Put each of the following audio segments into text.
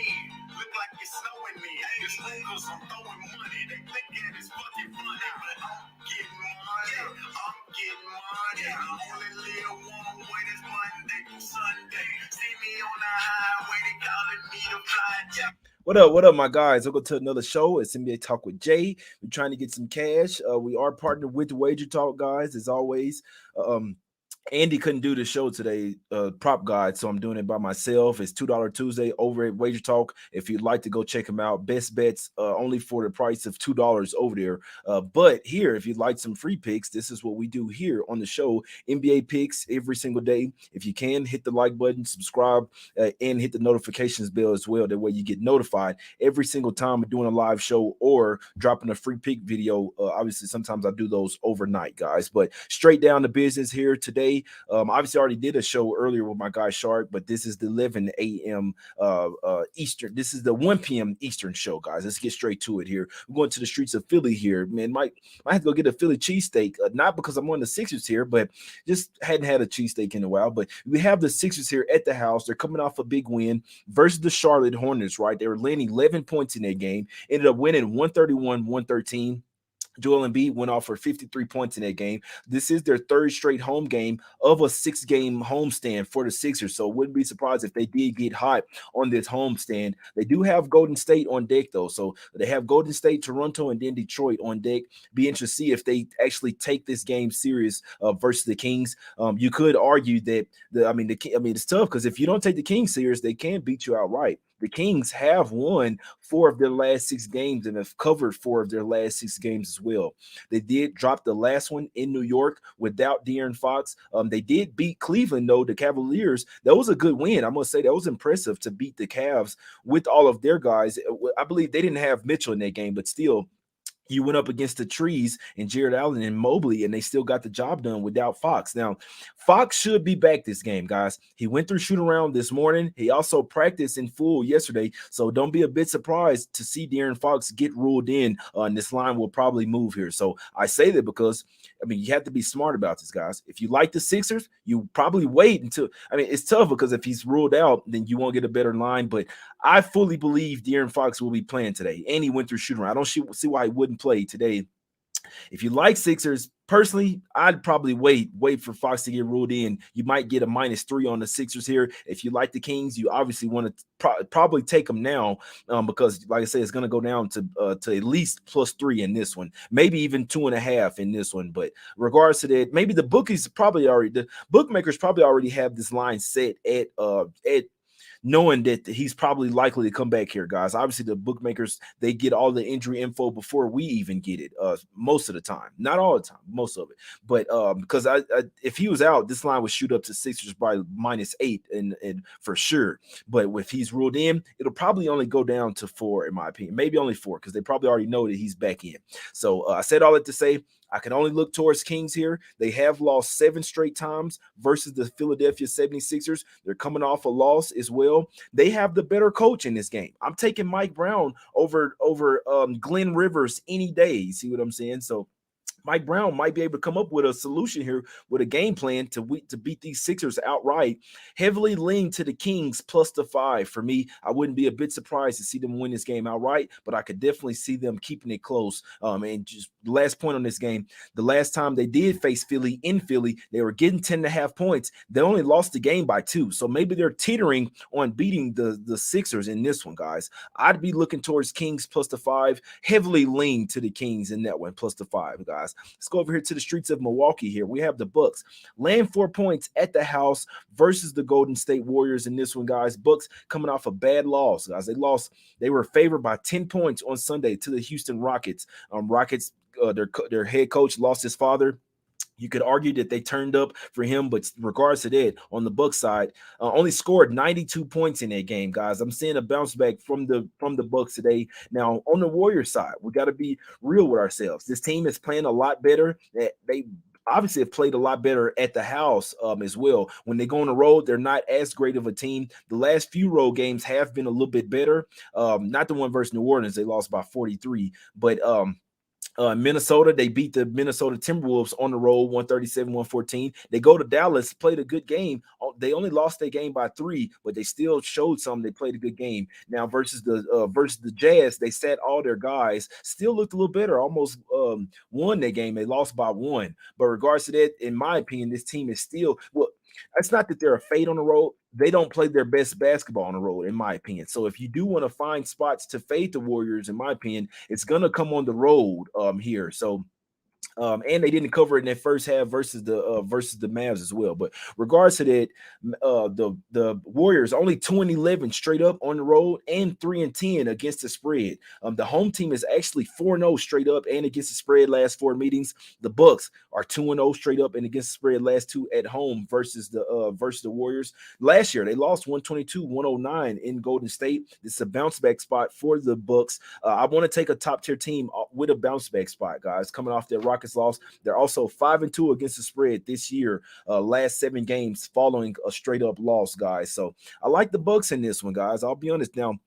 Look like it's snowing me. It's Lakers, I'm throwing money. They think that it's fucking funny, but I'm getting money. I'm getting money. I only live one way, that's Monday through Sunday. See me on the highway, they calling me to fly. What up, my guys? Welcome to another show. It's NBA Talk with Jay. We're trying to get some cash. We are partnered with Wager Talk, guys, as always. Andy couldn't do the show today, prop guide, so I'm doing it by myself. It's $2 Tuesday over at Wager Talk. If you'd like to go check them out, best bets only for the price of $2 over there. But here, if you'd like some free picks, this is what we do here on the show. NBA picks every single day. If you can, hit the like button, subscribe, and hit the notifications bell as well. That way you get notified every single time we're doing a live show or dropping a free pick video. Obviously, sometimes I do those overnight, guys. But straight down to business here today. Obviously, I already did a show earlier with my guy Shark, but this is the 11 a.m. Eastern. This is the 1 p.m. Eastern show, guys. Let's get straight to it here. We're going to the streets of Philly here. Man, might have to go get a Philly cheesesteak. Not because I'm on the Sixers here, but just hadn't had a cheesesteak in a while. But we have the Sixers here at the house. They're coming off a big win versus the Charlotte Hornets, right? They were landing 11 points in that game. Ended up winning 131-113. Joel Embiid went off for 53 points in that game. This is their third straight home game of a 6-game homestand for the Sixers. So wouldn't be surprised if they did get hot on this homestand. They do have Golden State on deck, though. So they have Golden State, Toronto, and then Detroit on deck. Be interested to see if they actually take this game serious versus the Kings. You could argue that it's tough because if you don't take the Kings serious, they can beat you outright. The Kings have won 4 of their last 6 games and have covered 4 of their last 6 games as well. They did drop the last one in New York without De'Aaron Fox. They did beat Cleveland, though, the Cavaliers. That was a good win. I must say that was impressive to beat the Cavs with all of their guys. I believe they didn't have Mitchell in that game, but still, you went up against the trees and Jared Allen and Mobley, and they still got the job done without Fox. Now, Fox should be back this game, guys. He went through shoot around this morning. He also practiced in full yesterday, so don't be a bit surprised to see De'Aaron Fox get ruled in, and this line will probably move here. So I say that because, you have to be smart about this, guys. If you like the Sixers, you probably wait until – it's tough because if he's ruled out, then you won't get a better line, but I fully believe De'Aaron Fox will be playing today, and he went through shoot around. I don't see why he wouldn't play today. If you like Sixers, personally, I'd probably wait for Fox to get ruled in. You might get a -3 on the Sixers here. If you like the Kings, you obviously want to probably take them now because, like I said, it's going to go down to at least +3 in this one, maybe even 2.5 in this one. But regards to that, maybe the bookmakers probably already have this line set at knowing that he's probably likely to come back here, guys. Obviously, the bookmakers, they get all the injury info before we even get it, most of the time. Not all the time, most of it. But because if he was out, this line would shoot up to Sixers by -8 and for sure. But if he's ruled in, it'll probably only go down to 4, in my opinion. Maybe only 4, because they probably already know that he's back in. So I said all that to say, I can only look towards Kings here. They have lost 7 straight times versus the Philadelphia 76ers. They're coming off a loss as well. They have the better coach in this game. I'm taking Mike Brown over Glenn Rivers any day. You see what I'm saying? So Mike Brown might be able to come up with a solution here with a game plan to beat these Sixers outright. Heavily lean to the Kings +5 for me. I wouldn't be a bit surprised to see them win this game outright, but I could definitely see them keeping it close. And just last point on this game, the last time they did face Philly in Philly, they were getting 10.5 points. They only lost the game by 2. So maybe they're teetering on beating the Sixers in this one, guys. I'd be looking towards Kings +5. Heavily lean to the Kings in that one, +5, guys. Let's go over here to the streets of Milwaukee here. We have the Bucks laying 4 points at the house versus the Golden State Warriors in this one, guys. Bucks coming off a bad loss, guys. They were favored by 10 points on Sunday to the Houston Rockets. Their head coach lost his father. You could argue that they turned up for him, but regards to that, on the Bucks side, only scored 92 points in that game, guys. I'm seeing a bounce back from the Bucks today. Now, on the Warriors side, we got to be real with ourselves. This team is playing a lot better. They obviously have played a lot better at the house as well. When they go on the road, they're not as great of a team. The last few road games have been a little bit better. Not the one versus New Orleans. They lost by 43, but Minnesota, they beat the Minnesota Timberwolves on the road 137-114. They go to Dallas, played a good game. They only lost their game by 3, but they still showed some. They played a good game. Now versus the Jazz, they sat all their guys, still looked a little better, almost won their game. They lost by 1. But regards to that, in my opinion, this team is still well. It's not that they're a fade on the road. They don't play their best basketball on the road, in my opinion. So if you do want to find spots to fade the Warriors, in my opinion, it's gonna come on the road here. So and they didn't cover it in that first half versus the Mavs as well. But regards to that, the Warriors only 2-11 straight up on the road and 3-10 against the spread. The home team is actually 4-0 straight up and against the spread last 4 meetings. The Bucks are 2-0 straight up and against the spread last 2 at home versus the Warriors. Last year they lost 122-109 in Golden State. This is a bounce back spot for the Bucks. I want to take a top tier team with a bounce back spot, guys, coming off their Rockets loss. They're also 5-2 against the spread this year. Last 7 games following a straight up loss, guys. So I like the Bucks in this one, guys. I'll be honest. Now,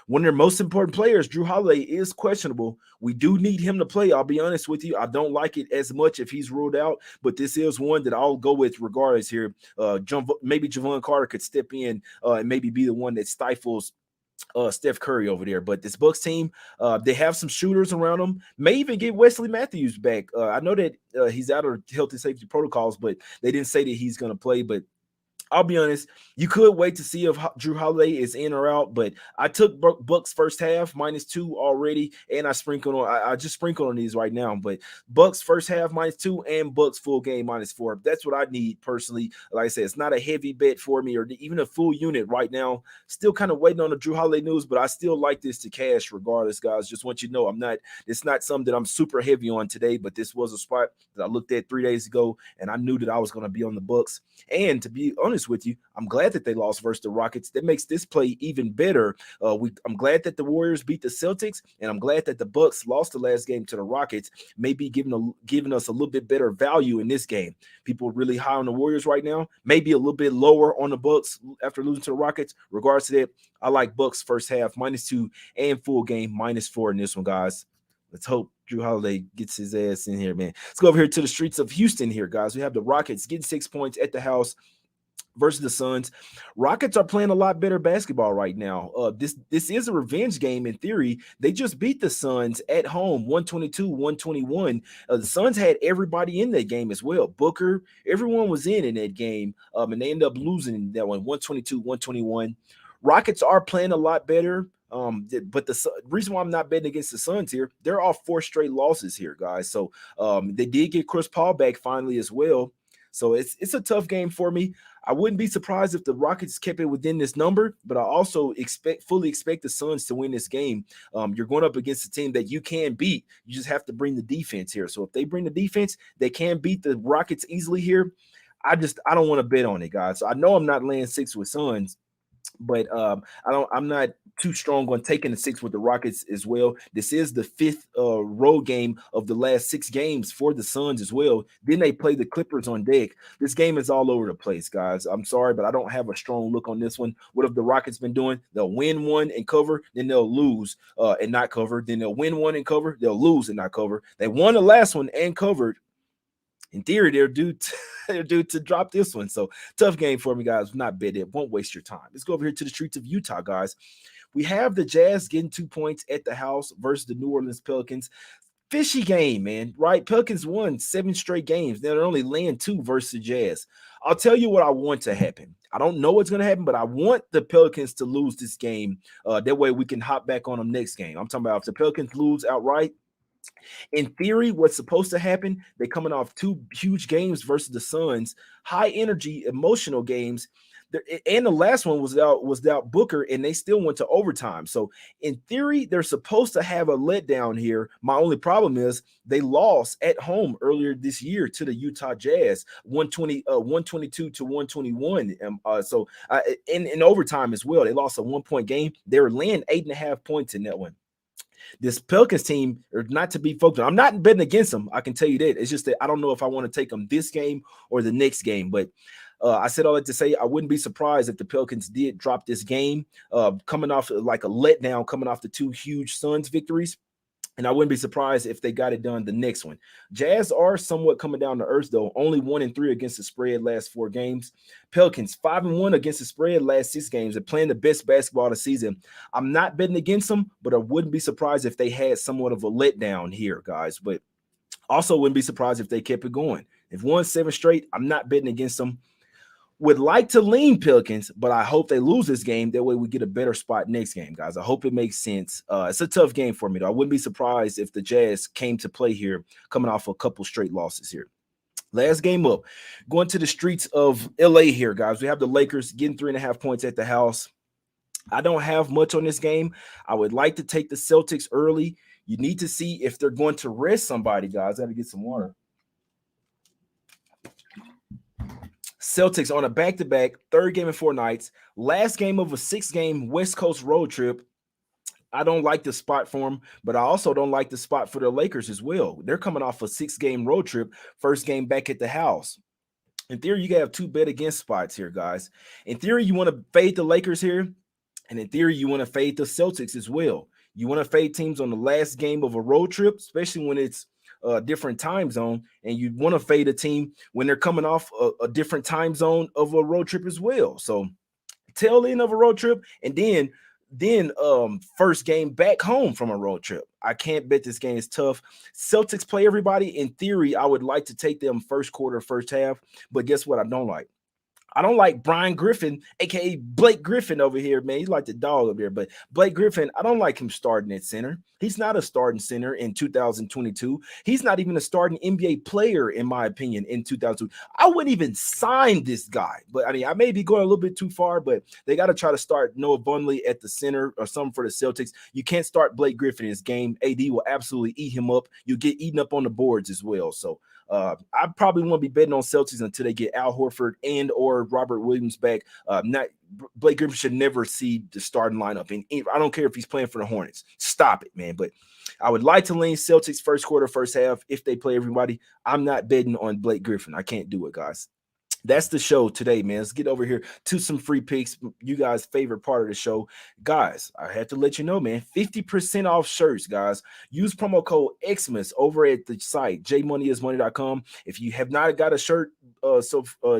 one of their most important players, Drew Holiday, is questionable. We do need him to play. I'll be honest with you. I don't like it as much if he's ruled out, but this is one that I'll go with regardless here. Maybe Javon Carter could step in and maybe be the one that stifles Steph Curry over there. But this Bucks team, they have some shooters around them. May even get Wesley Matthews back. I know that he's out of health and safety protocols, but they didn't say that he's going to play. But I'll be honest, you could wait to see if Drew Holiday is in or out, but I took Bucks first half -2 already, and I just sprinkled on these right now. But Bucks first half -2 and Bucks full game -4. That's what I need personally. Like I said, it's not a heavy bet for me or even a full unit right now. Still kind of waiting on the Drew Holiday news, but I still like this to cash regardless, guys. Just want you to know it's not something that I'm super heavy on today, but this was a spot that I looked at 3 days ago, and I knew that I was going to be on the Bucks. And to be honest with you, I'm glad that they lost versus the Rockets. That makes this play even better. I'm glad that the Warriors beat the Celtics, and I'm glad that the Bucks lost the last game to the Rockets, maybe giving us a little bit better value in this game. People are really high on the Warriors right now, maybe a little bit lower on the Bucks after losing to the Rockets. Regards to that, I like Bucks first half -2 and full game -4 in this one, guys. Let's hope Drew Holiday gets his ass in here, man. Let's go over here to the streets of Houston here, guys. We have the Rockets getting 6 points at the house versus the Suns. Rockets are playing a lot better basketball right now. This is a revenge game in theory. They just beat the Suns at home 122-121. The Suns had everybody in that game as well. Booker, everyone was in that game, and they ended up losing that one 122-121. Rockets are playing a lot better. But the reason why I'm not betting against the Suns here, they're off 4 straight losses here, guys. So they did get Chris Paul back finally as well. So it's a tough game for me. I wouldn't be surprised if the Rockets kept it within this number, but I also fully expect the Suns to win this game. You're going up against a team that you can beat. You just have to bring the defense here. So if they bring the defense, they can beat the Rockets easily here. I don't want to bet on it, guys. So I know I'm not laying 6 with Suns, but I'm not too strong on taking the 6 with the Rockets as well. This is the 5th road game of the last 6 games for the Suns as well. Then they play the Clippers on deck. This game is all over the place, guys. I'm sorry, but I don't have a strong look on this one. What have the Rockets been doing? They'll win one and cover, then they'll lose and not cover. Then they'll win one and cover, they'll lose and not cover. They won the last one and covered. In theory, they're due to drop this one. So tough game for me, guys. Not bet it. Won't waste your time. Let's go over here to the streets of Utah, guys. We have the Jazz getting 2 points at the house versus the New Orleans Pelicans. Fishy game, man, right? Pelicans won 7 straight games. They're only laying 2 versus the Jazz. I'll tell you what I want to happen. I don't know what's going to happen, but I want the Pelicans to lose this game. That way we can hop back on them next game. I'm talking about if the Pelicans lose outright, in theory, what's supposed to happen, they're coming off 2 huge games versus the Suns, high energy, emotional games. And the last one was without Booker, and they still went to overtime. So in theory, they're supposed to have a letdown here. My only problem is they lost at home earlier this year to the Utah Jazz, 122-121. So in overtime as well, they lost a 1-point game. They were laying 8.5 points in that one. This Pelicans team are not to be focused on. I'm not betting against them. I can tell you that. It's just that I don't know if I want to take them this game or the next game. But I said all that to say I wouldn't be surprised if the Pelicans did drop this game, coming off like a letdown, coming off the 2 huge Suns victories. And I wouldn't be surprised if they got it done the next one. Jazz are somewhat coming down to earth, though. Only 1-3 against the spread last 4 games. Pelicans 5-1 against the spread last 6 games. They're playing the best basketball of the season. I'm not betting against them, but I wouldn't be surprised if they had somewhat of a letdown here, guys. But also wouldn't be surprised if they kept it going. If won 7 straight, I'm not betting against them. Would like to lean Pelicans, but I hope they lose this game. That way we get a better spot next game, guys. I hope it makes sense. It's a tough game for me, though. I wouldn't be surprised if the Jazz came to play here, coming off a couple straight losses here. Last game up, going to the streets of LA here, guys. We have the Lakers getting 3.5 points at the house. I don't have much on this game. I would like to take the Celtics early. You need to see if they're going to rest somebody, guys. I got to get some water. Celtics on a back-to-back, third game in 4 nights, last game of a 6-game West Coast road trip. I don't like the spot for them, but I also don't like the spot for the Lakers as well. They're coming off a 6-game road trip, first game back at the house. In theory, you can have 2 bet against spots here, guys. In theory, you want to fade the Lakers here, and in theory, you want to fade the Celtics as well. You want to fade teams on the last game of a road trip, especially when it's different time zone, and you want to fade a team when they're coming off a different time zone of a road trip as well. So tail end of a road trip, and then first game back home from a road trip. I can't bet this game is tough. Celtics play everybody. In theory, I would like to take them first quarter, first half, but guess what? I don't like. I don't like Brian Griffin, a.k.a. Blake Griffin over here, man. He's like the dog up there. But Blake Griffin, I don't like him starting at center. He's not a starting center in 2022. He's not even a starting NBA player, in my opinion, in 2002. I wouldn't even sign this guy. But, I mean, I may be going a little bit too far, but they got to try to start Noah Vonleh at the center or something for the Celtics. You can't start Blake Griffin in this game. AD will absolutely eat him up. You'll get eaten up on the boards as well. So, I probably won't be betting on Celtics until they get Al Horford and or Robert Williams back. Blake Griffin should never see the starting lineup. And I don't care if he's playing for the Hornets. Stop it, man. But I would like to lean Celtics first quarter, first half if they play everybody. I'm not betting on Blake Griffin. I can't do it, guys. That's the show today, man. Let's get over here to some free picks. You guys' favorite part of the show. Guys, I have to let you know, man, 50% off shirts, guys. Use promo code Xmas over at the site, jmoneyismoney.com. If you have not got a shirt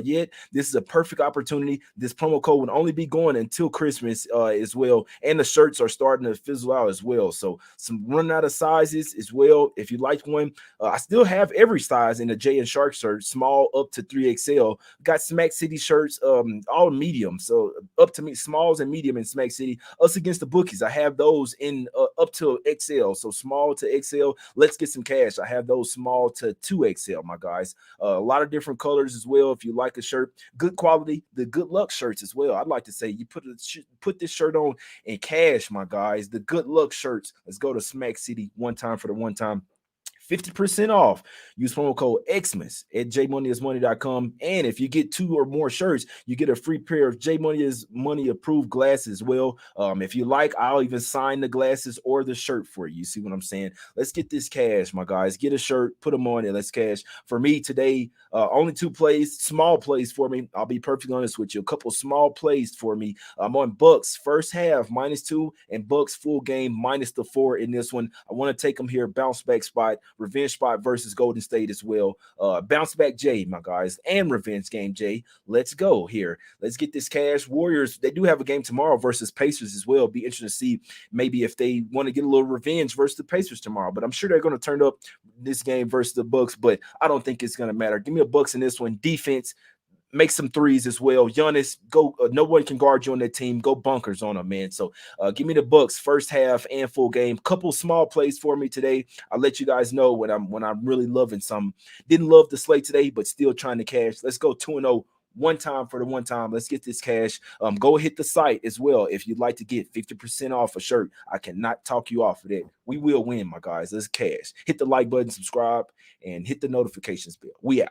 yet, this is a perfect opportunity. This promo code would only be going until Christmas as well. And the shirts are starting to fizzle out as well. So some running out of sizes as well. If you like one, I still have every size in the Jay and Shark shirt, small up to 3XL. Got Smack City shirts, all medium. So up to me, smalls and medium in Smack City. Us Against the Bookies, I have those in up to XL. So small to XL. Let's get some cash. I have those small to 2XL, my guys. A lot of different colors as well. If you like a shirt, good quality, the good luck shirts as well. I'd like to say you put this shirt on in cash, my guys. The good luck shirts. Let's go to Smack City one time for the one time. 50% off. Use promo code Xmas at jmoneyismoney.com. And if you get 2 or more shirts, you get a free pair of J Money is Money approved glasses as well. If you like, I'll even sign the glasses or the shirt for you. You see what I'm saying? Let's get this cash, my guys. Get a shirt, put them on, and let's cash. For me today, only 2 plays, small plays for me. I'll be perfectly honest with you. A couple small plays for me. I'm on Bucks first half -2 and Bucks full game -4 in this one. I want to take them here, bounce back spot. Revenge spot versus Golden State as well. Bounce back Jay, my guys, and revenge game Jay. Let's go here. Let's get this cash. Warriors, they do have a game tomorrow versus Pacers as well. Be interesting to see maybe if they want to get a little revenge versus the Pacers tomorrow. But I'm sure they're going to turn up this game versus the Bucks, but I don't think it's going to matter. Give me a Bucks in this one. Defense. Make some threes as well. Giannis, go. No one can guard you on that team. Go bunkers on them, man. So give me the Bucks first half and full game. Couple small plays for me today. I'll let you guys know when I'm really loving some. Didn't love the slate today, but still trying to cash. Let's go 2-0. One time for the one time. Let's get this cash. Go hit the site as well if you'd like to get 50% off a shirt. I cannot talk you off of that. We will win, my guys. Let's cash. Hit the like button, subscribe, and hit the notifications bell. We out.